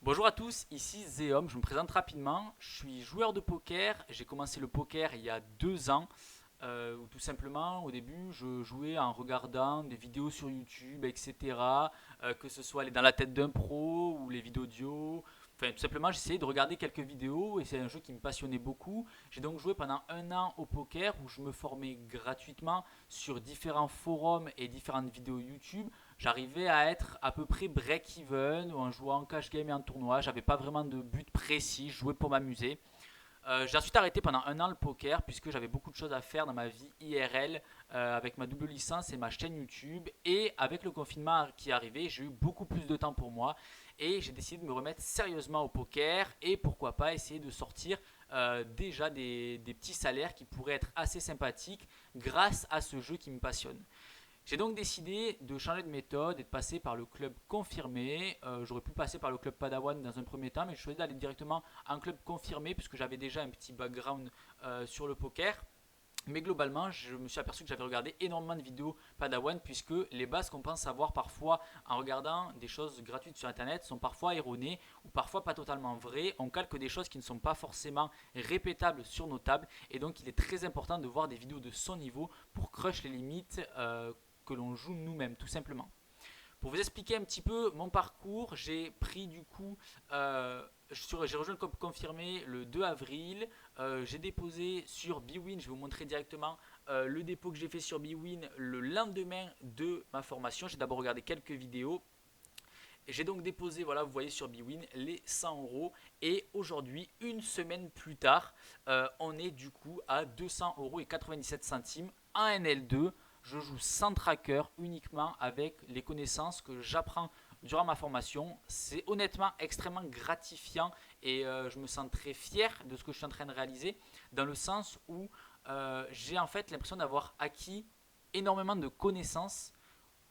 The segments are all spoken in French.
Bonjour à tous, ici Zéom, je me présente rapidement. Je suis joueur de poker, j'ai commencé le poker il y a 2 ans. Où tout simplement, au début, je jouais en regardant des vidéos sur YouTube, etc. Que ce soit les dans la tête d'un pro ou les vidéos audio. Enfin, tout simplement, j'essayais de regarder quelques vidéos et c'est un jeu qui me passionnait beaucoup. J'ai donc joué pendant 1 an au poker où je me formais gratuitement sur différents forums et différentes vidéos YouTube. J'arrivais à être à peu près break-even ou en jouant en cash game et en tournoi. J'avais pas vraiment de but précis, je jouais pour m'amuser. J'ai ensuite arrêté pendant 1 an le poker puisque j'avais beaucoup de choses à faire dans ma vie IRL avec ma double licence et ma chaîne YouTube. Et avec le confinement qui est arrivé, j'ai eu beaucoup plus de temps pour moi et j'ai décidé de me remettre sérieusement au poker et pourquoi pas essayer de sortir déjà des petits salaires qui pourraient être assez sympathiques grâce à ce jeu qui me passionne. J'ai donc décidé de changer de méthode et de passer par le club confirmé. J'aurais pu passer par le club Padawan dans un premier temps, mais je choisis d'aller directement en club confirmé puisque j'avais déjà un petit background sur le poker. Mais globalement, je me suis aperçu que j'avais regardé énormément de vidéos Padawan puisque les bases qu'on pense savoir parfois en regardant des choses gratuites sur Internet sont parfois erronées ou parfois pas totalement vraies. On calque des choses qui ne sont pas forcément répétables sur nos tables et donc il est très important de voir des vidéos de son niveau pour crush les limites que l'on joue nous-mêmes tout simplement. Pour vous expliquer un petit peu mon parcours, j'ai pris du coup, j'ai rejoint le COP confirmé le 2 avril. J'ai déposé sur Bwin, je vais vous montrer directement le dépôt que j'ai fait sur Bwin le lendemain de ma formation. J'ai d'abord regardé quelques vidéos. J'ai donc déposé, voilà, vous voyez sur Bwin, les 100 euros. Et aujourd'hui, une semaine plus tard, on est du coup à 200 euros et 97 centimes en NL2. Je joue sans tracker, uniquement avec les connaissances que j'apprends durant ma formation. C'est honnêtement extrêmement gratifiant et je me sens très fier de ce que je suis en train de réaliser, dans le sens où j'ai en fait l'impression d'avoir acquis énormément de connaissances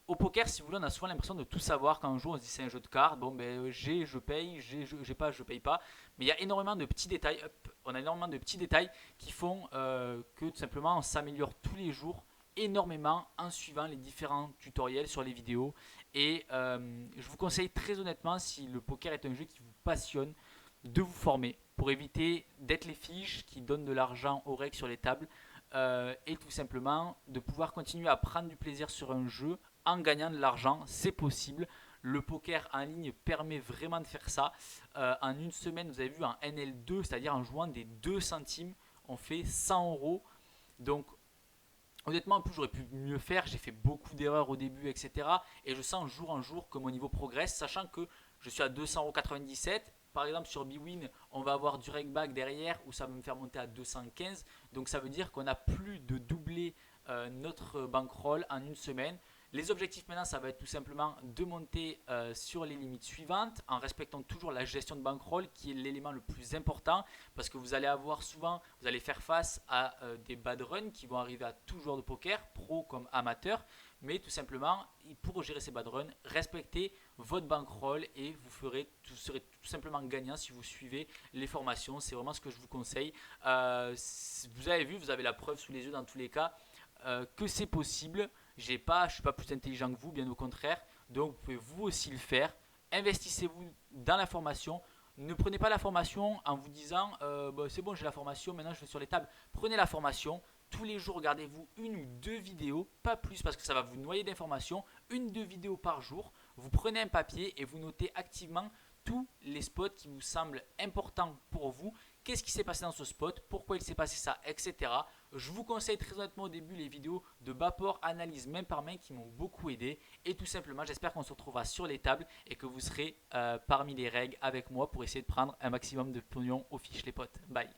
au poker. Si vous voulez, on a souvent l'impression de tout savoir quand on joue. On se dit c'est un jeu de cartes. Bon, ben j'ai, je paye, j'ai pas, je paye pas. Mais il y a énormément de petits détails. On a énormément de petits détails qui font que tout simplement on s'améliore tous les jours énormément en suivant les différents tutoriels sur les vidéos. Et je vous conseille très honnêtement, si le poker est un jeu qui vous passionne, de vous former pour éviter d'être les fiches qui donnent de l'argent au rec sur les tables et tout simplement de pouvoir continuer à prendre du plaisir sur un jeu en gagnant de l'argent. C'est possible. Le poker en ligne permet vraiment de faire ça. En une semaine, vous avez vu, en NL2, c'est-à-dire en jouant des 2 centimes, on fait 100 euros. Donc honnêtement, en plus, j'aurais pu mieux faire. J'ai fait beaucoup d'erreurs au début, etc. Et je sens jour en jour que mon niveau progresse, sachant que je suis à 200,97 €. Par exemple, sur Bwin, on va avoir du back derrière où ça va me faire monter à 215. Donc, ça veut dire qu'on a plus de doubler notre bankroll en une semaine. Les objectifs maintenant, ça va être tout simplement de monter sur les limites suivantes en respectant toujours la gestion de bankroll qui est l'élément le plus important parce que vous allez avoir souvent, vous allez faire face à des bad runs qui vont arriver à tout joueur de poker, pro comme amateur, mais tout simplement, pour gérer ces bad runs, respectez votre bankroll et vous serez tout simplement gagnant si vous suivez les formations. C'est vraiment ce que je vous conseille. Vous avez vu, vous avez la preuve sous les yeux dans tous les cas que c'est possible. Je ne suis pas plus intelligent que vous, bien au contraire. Donc vous pouvez vous aussi le faire. Investissez-vous dans la formation. Ne prenez pas la formation en vous disant bah, c'est bon, j'ai la formation, maintenant je vais sur les tables. Prenez la formation. Tous les jours, regardez-vous une ou deux vidéos, pas plus parce que ça va vous noyer d'informations. Une, deux vidéos par jour. Vous prenez un papier et vous notez activement tous les spots qui vous semblent importants pour vous. Qu'est-ce qui s'est passé dans ce spot, pourquoi il s'est passé ça, etc. Je vous conseille très honnêtement au début les vidéos de bas port, analyse main par main qui m'ont beaucoup aidé. Et tout simplement, j'espère qu'on se retrouvera sur les tables et que vous serez parmi les règles avec moi pour essayer de prendre un maximum de pognon aux fiches les potes. Bye.